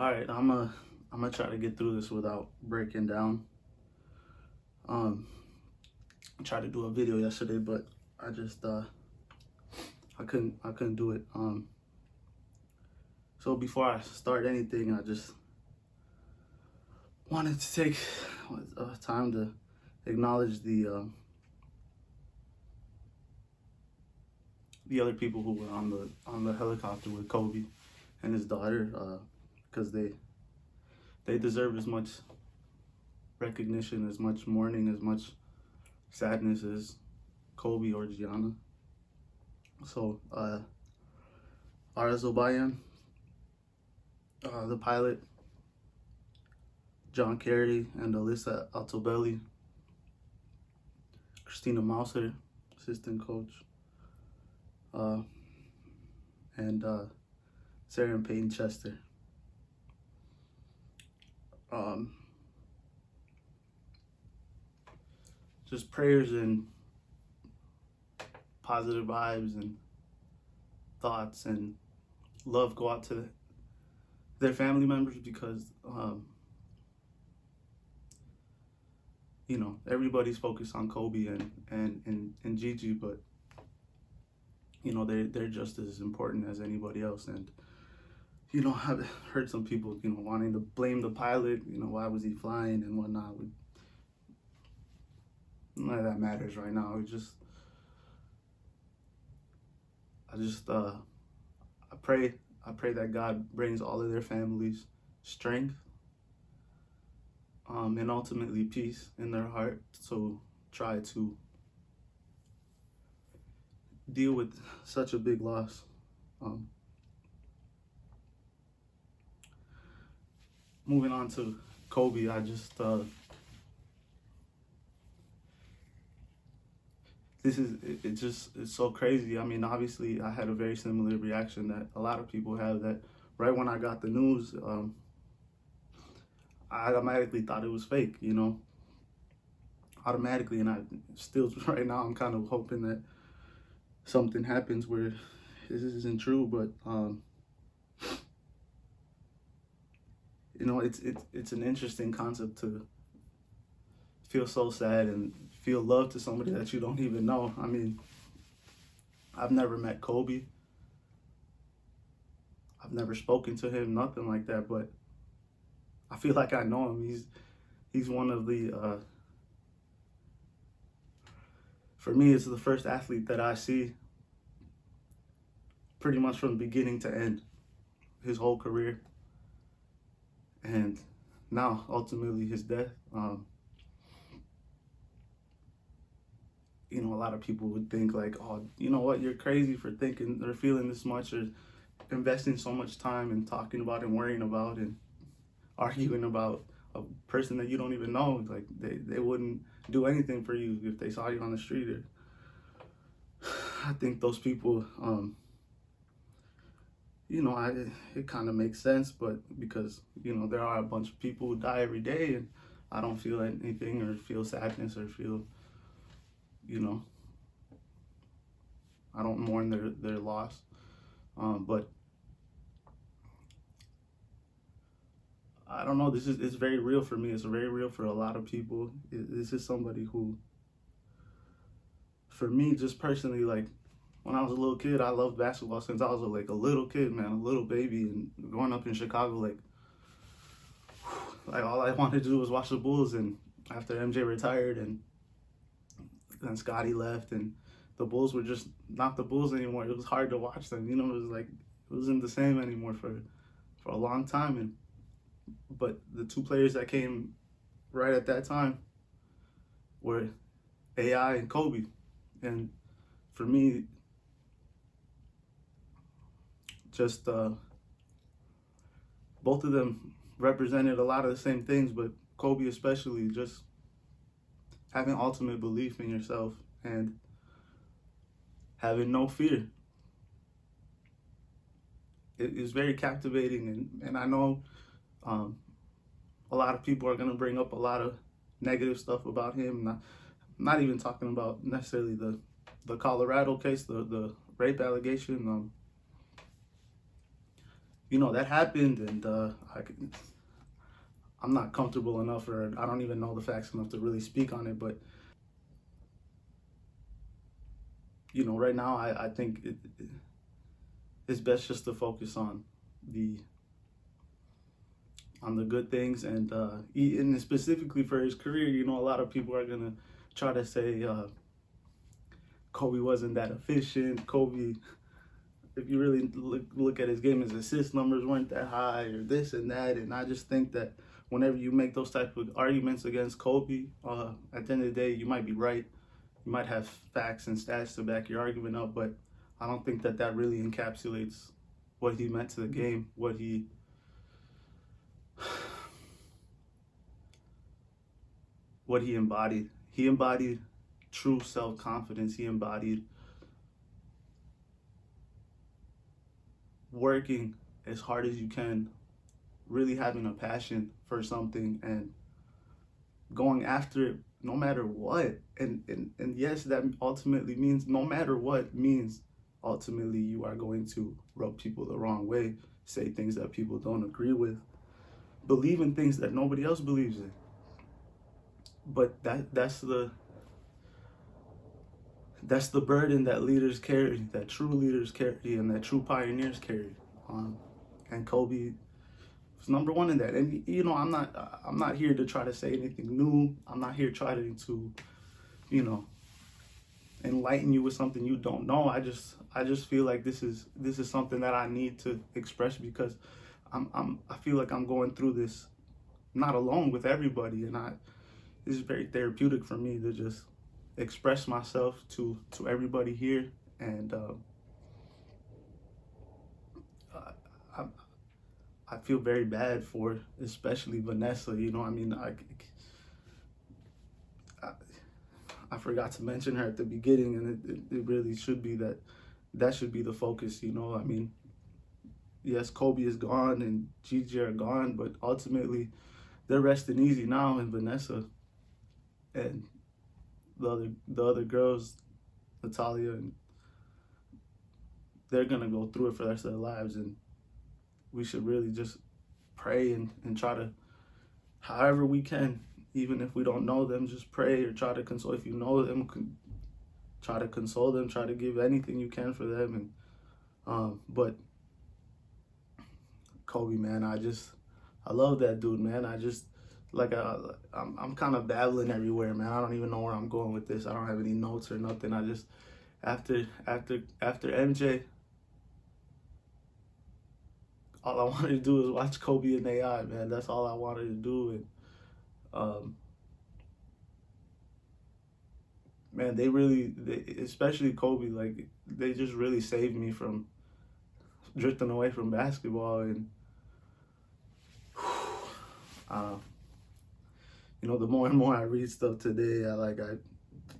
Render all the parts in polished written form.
All right, I'm gonna try to get through this without breaking down. Um, I tried to do a video yesterday, but I just I couldn't do it. So before I start anything, I just wanted to take time to acknowledge the other people who were on the helicopter with Kobe and his daughter, because they deserve as much recognition, as much mourning, as much sadness as Kobe or Gianna. So, Aras Obayan, the pilot, John Kerry and Alyssa Altobelli, Christina Mauser, assistant coach, uh, and Sarah and Peyton Chester. Um, just prayers and positive vibes and thoughts and love go out to their family members because everybody's focused on Kobe and Gigi, but they're just as important as anybody else. And I've heard some people wanting to blame the pilot. Why was he flying and whatnot. None of that matters right now. I pray that God brings all of their families strength, and ultimately peace in their heart. So try to deal with such a big loss. Moving on to Kobe, it's so crazy. I mean, obviously, I had a very similar reaction that a lot of people have. That right when I got the news, I automatically thought it was fake. Automatically, and I still right now I'm kind of hoping that something happens where this isn't true. But it's an interesting concept to feel so sad and feel love to somebody that you don't even know. I mean, I've never met Kobe. I've never spoken to him, nothing like that, but I feel like I know him. He's one of the for me, it's the first athlete that I see pretty much from beginning to end, his whole career. And now, ultimately, his death. A lot of people would think like, oh, you know what, you're crazy for thinking or feeling this much or investing so much time and talking about and worrying about and arguing about a person that you don't even know. Like they wouldn't do anything for you if they saw you on the street. I think those people, it kind of makes sense, but because, there are a bunch of people who die every day and I don't feel anything or feel sadness or feel, I don't mourn their loss. But I don't know, it's very real for me. It's very real for a lot of people. This is somebody who, for me, just personally, like, when I was a little kid, I loved basketball since I was like a little kid, man, a little baby. And growing up in Chicago, like all I wanted to do was watch the Bulls. And after MJ retired and then Scotty left and the Bulls were just not the Bulls anymore, it was hard to watch them. It was like, it wasn't the same anymore for a long time. But the two players that came right at that time were AI and Kobe. And for me, just both of them represented a lot of the same things, but Kobe especially, just having ultimate belief in yourself and having no fear. It is very captivating, and I know a lot of people are going to bring up a lot of negative stuff about him. Not even talking about necessarily the Colorado case, the rape allegation. that happened, and I'm not comfortable enough, or I don't even know the facts enough to really speak on it. But right now, I think it's best just to focus the on the good things, and specifically for his career. A lot of people are gonna try to say Kobe wasn't that efficient. Kobe, if you really look at his game, his assist numbers weren't that high, or this and that. And I just think that whenever you make those type of arguments against Kobe, at the end of the day, you might be right. You might have facts and stats to back your argument up, but I don't think that really encapsulates what he meant to the game, what he embodied. He embodied true self-confidence. He embodied working as hard as you can, really having a passion for something and going after it no matter what. And yes, that ultimately means no matter what means ultimately you are going to rub people the wrong way, say things that people don't agree with, believe in things that nobody else believes in. But that's the burden that leaders carry, that true leaders carry, and that true pioneers carry. And Kobe was number one in that. And I'm not here to try to say anything new. I'm not here trying to, enlighten you with something you don't know. I just feel like this is something that I need to express, because I feel like I'm going through this not alone, with everybody, and this is very therapeutic for me to just express myself to everybody here. And I feel very bad for especially Vanessa. I forgot to mention her at the beginning, and it really should be that should be the focus. Yes, Kobe is gone and Gigi are gone, but ultimately they're resting easy now, and Vanessa and the other girls, Natalia, and they're gonna go through it for the rest of their lives. And we should really just pray and try to, however we can, even if we don't know them, just pray or try to console. If you know them, try to console them, try to give anything you can for them. And but Kobe, man, I love that dude, man. I'm kind of babbling everywhere, man. I don't even know where I'm going with this. I don't have any notes or nothing. I just, after MJ, all I wanted to do is watch Kobe and AI, man. That's all I wanted to do. And man, especially Kobe, like, they just really saved me from drifting away from basketball. And the more and more I read stuff today,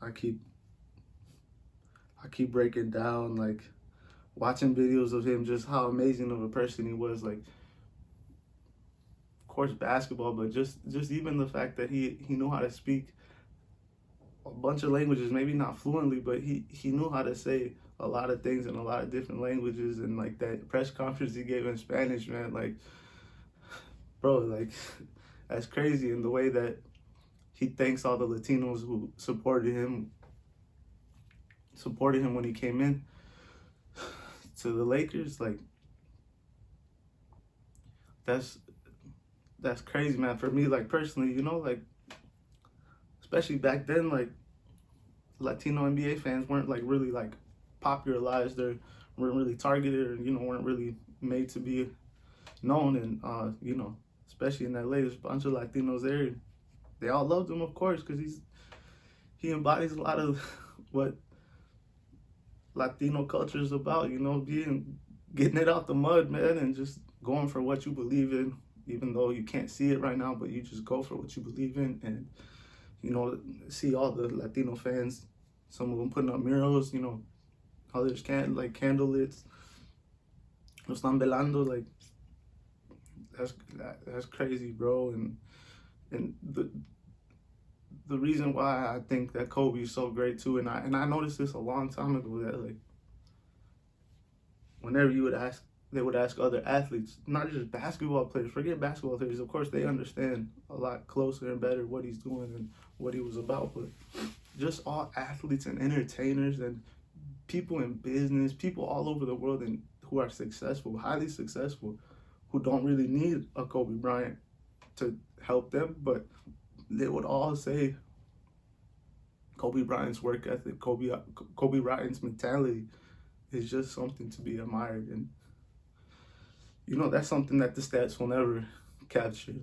I keep breaking down, like, watching videos of him, just how amazing of a person he was. Like, of course, basketball, but just even the fact that he knew how to speak a bunch of languages, maybe not fluently, but he knew how to say a lot of things in a lot of different languages. And like that press conference he gave in Spanish, man, like, bro, like, that's crazy. And the way that he thanks all the Latinos who supported him when he came in to the Lakers, like, that's crazy, man. For me, like, personally, like, especially back then, like, Latino NBA fans weren't like really like popularized, or weren't really targeted, or weren't really made to be known. And especially in LA, there's a bunch of Latinos there. They all loved him, of course, because he embodies a lot of what Latino culture is about, getting it out the mud, man, and just going for what you believe in, even though you can't see it right now, but you just go for what you believe in. And see all the Latino fans, some of them putting up murals, others can't, like candle lights, no están velando, like, that's crazy, bro. And the reason why I think that Kobe is so great too, and I noticed this a long time ago, that like, whenever you would ask they would ask other athletes, not just basketball players. Forget basketball players. Of course, they understand a lot closer and better what he's doing and what he was about. But just all athletes and entertainers and people in business, people all over the world and who are successful, highly successful, who don't really need a Kobe Bryant to help them, but they would all say Kobe Bryant's work ethic, Kobe Bryant's mentality is just something to be admired. And that's something that the stats will never capture.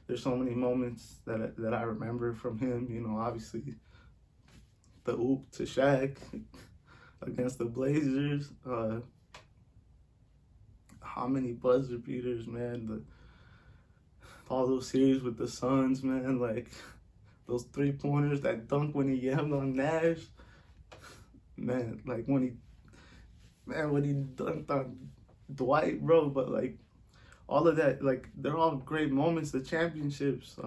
There's so many moments that I remember from him. Obviously the oop to Shaq against the Blazers. How many buzzer beaters, man? All those series with the Suns, man. Like those 3-pointers, that dunk when he yammed on Nash, man. Like when he dunked on Dwight, bro. But like all of that, like they're all great moments. The championships,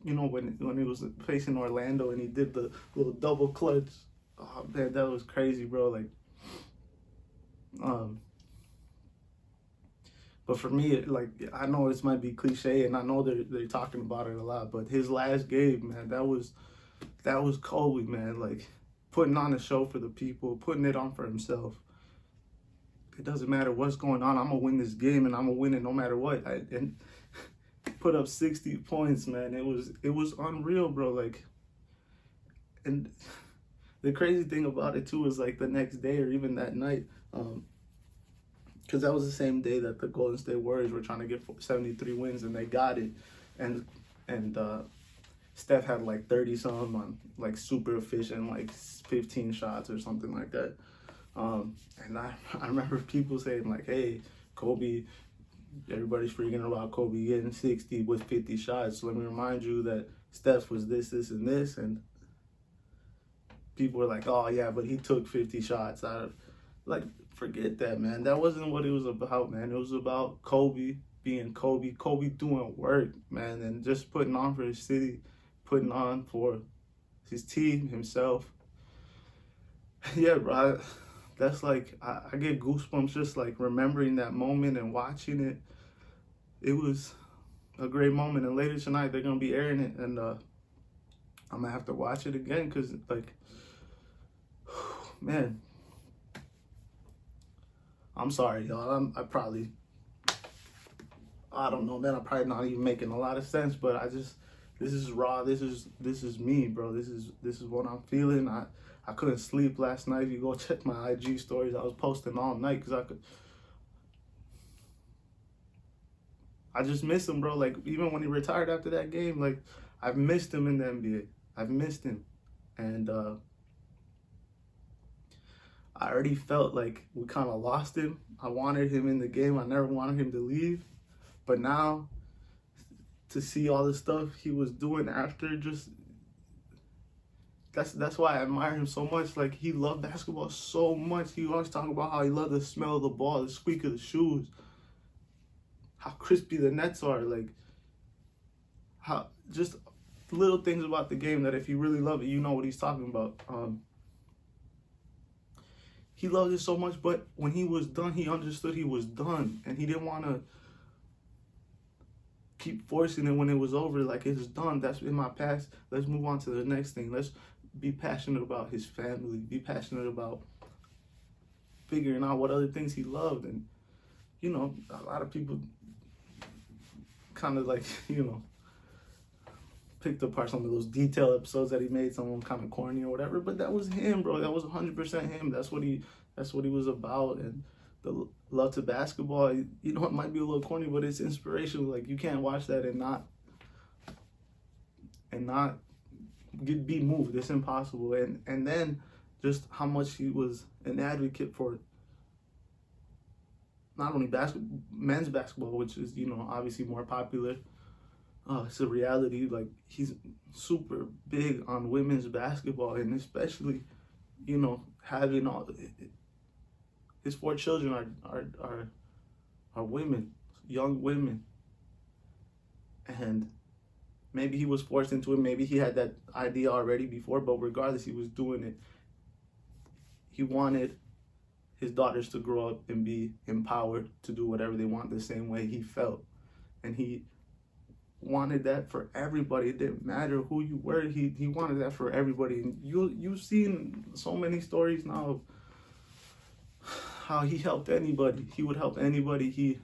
when he was facing Orlando and he did the little double clutch. Oh man, that was crazy, bro. Like, but for me, I know this might be cliche, and I know they're talking about it a lot. But his last game, man, that was Kobe, man. Like putting on a show for the people, putting it on for himself. It doesn't matter what's going on. I'm gonna win this game, and I'm gonna win it no matter what. And put up 60 points, man. It was unreal, bro. Like, and the crazy thing about it too is like the next day or even that night, because that was the same day that the Golden State Warriors were trying to get 73 wins and they got it, and Steph had like 30 some on like super efficient, like 15 shots or something like that. And I remember people saying like, hey, Kobe, everybody's freaking about Kobe getting 60 with 50 shots. So let me remind you that Steph was this, and this. And people were like, oh yeah, but he took 50 shots. Like, forget that, man. That wasn't what it was about, man. It was about Kobe being Kobe doing work, man, and just putting on for his city, putting on for his team, himself. Yeah, bro. That's like, I get goosebumps just like remembering that moment and watching it. It was a great moment. And later tonight, they're going to be airing it. And I'm going to have to watch it again because, like, man, I'm sorry, y'all. I don't know, man. I'm probably not even making a lot of sense, but this is raw. This is me, bro. This is what I'm feeling. I couldn't sleep last night. If you go check my IG stories, I was posting all night because I just miss him, bro. Like, even when he retired after that game, like, I've missed him in the NBA. I've missed him. And I already felt like we kind of lost him. I wanted him in the game. I never wanted him to leave. But now, to see all the stuff he was doing after, just that's why I admire him so much. Like, he loved basketball so much. He always talk about how he loved the smell of the ball, the squeak of the shoes, how crispy the nets are, like how just little things about the game that if you really love it, you know what he's talking about. He loved it so much, but when he was done, he understood he was done, and he didn't want to keep forcing it when it was over. Like, it's done. That's in my past. Let's move on to the next thing. Let's be passionate about his family. Be passionate about figuring out what other things he loved. And, a lot of people kind of like, picked apart some of those detail episodes that he made, some of them kind of corny or whatever, but that was him, bro. That was 100% him. That's what he was about. And the love to basketball, it might be a little corny, but it's inspirational. Like, you can't watch that and not be moved. It's impossible. And then just how much he was an advocate for not only men's basketball, which is, obviously more popular. It's a reality. Like, he's super big on women's basketball, and especially, having all his 4 children are women, young women, and maybe he was forced into it. Maybe he had that idea already before, but regardless, he was doing it. He wanted his daughters to grow up and be empowered to do whatever they want the same way he felt. And he wanted that for everybody. It didn't matter who you were. He wanted that for everybody. And you've seen so many stories now of how he helped anybody. He would help anybody.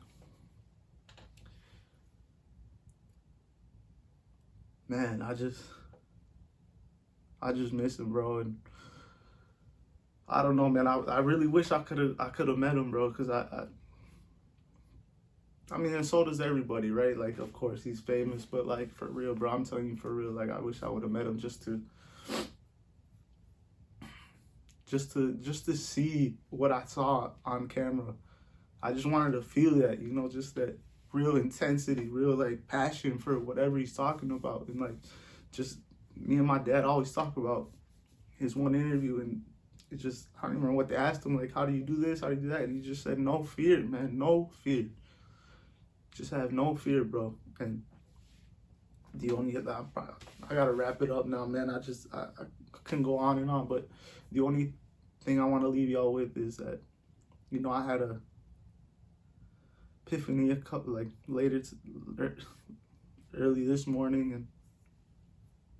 Man, I just miss him, bro. And I don't know, man. I really wish I could have met him, bro. Cause I mean, and so does everybody, right? Like, of course, he's famous, but like, for real, bro, I'm telling you for real, like, I wish I would have met him just to see what I saw on camera. I just wanted to feel that, you know, just that real intensity, real like passion for whatever he's talking about. And like, just me and my dad always talk about his one interview, and it just, I don't remember what they asked him, like, how do you do this? How do you do that? And he just said, no fear, man, no fear. Just have no fear, bro. And the only, I gotta wrap it up now, man. I can go on and on, but the only thing I want to leave y'all with is that, you know, I had a epiphany a couple, like, early this morning, and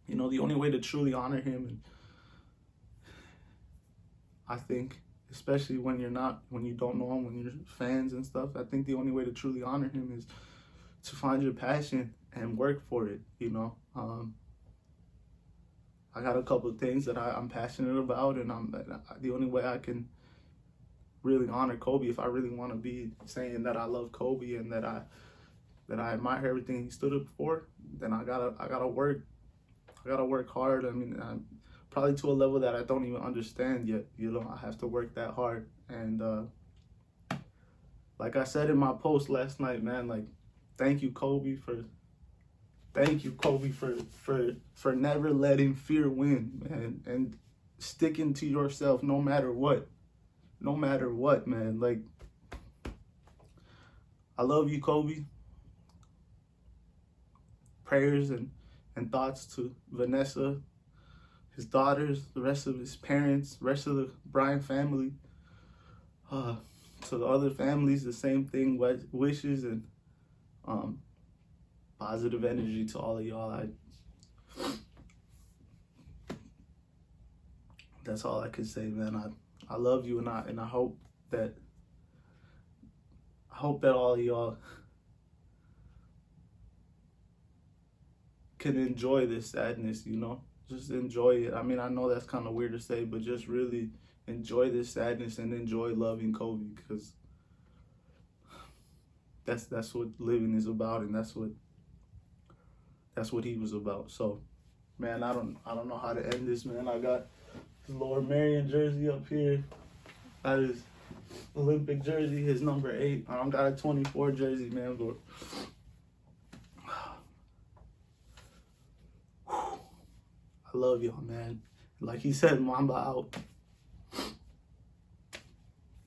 you know, the only way to truly honor him, and I think, especially when you don't know him, when you're fans and stuff, I think the only way to truly honor him is to find your passion and work for it, you know. I got a couple of things that I'm passionate about, and the only way I can really honor Kobe, if I really want to be saying that I love Kobe and that I admire everything he stood up for, then I gotta work hard. I mean, probably to a level that I don't even understand yet. You know, I have to work that hard. And like I said in my post last night, man, like, thank you, Kobe, for never letting fear win, man, and sticking to yourself no matter what, man. Like, I love you, Kobe. Prayers and thoughts to Vanessa, his daughters, the rest of his parents, rest of the Bryant family. To the other families, the same thing. Wishes and positive energy to all of y'all. That's all I can say, man. I love you, and I hope that all of y'all can enjoy this sadness, you know. Just enjoy it. I mean, I know that's kind of weird to say, but just really enjoy this sadness and enjoy loving Kobe, because that's what living is about, and that's what he was about. So, man, I don't know how to end this, man. I got his Lord Marion jersey up here. That is Olympic jersey, his number 8. I don't got a 24 jersey, man, but I love y'all, man. Like he said, Mamba out.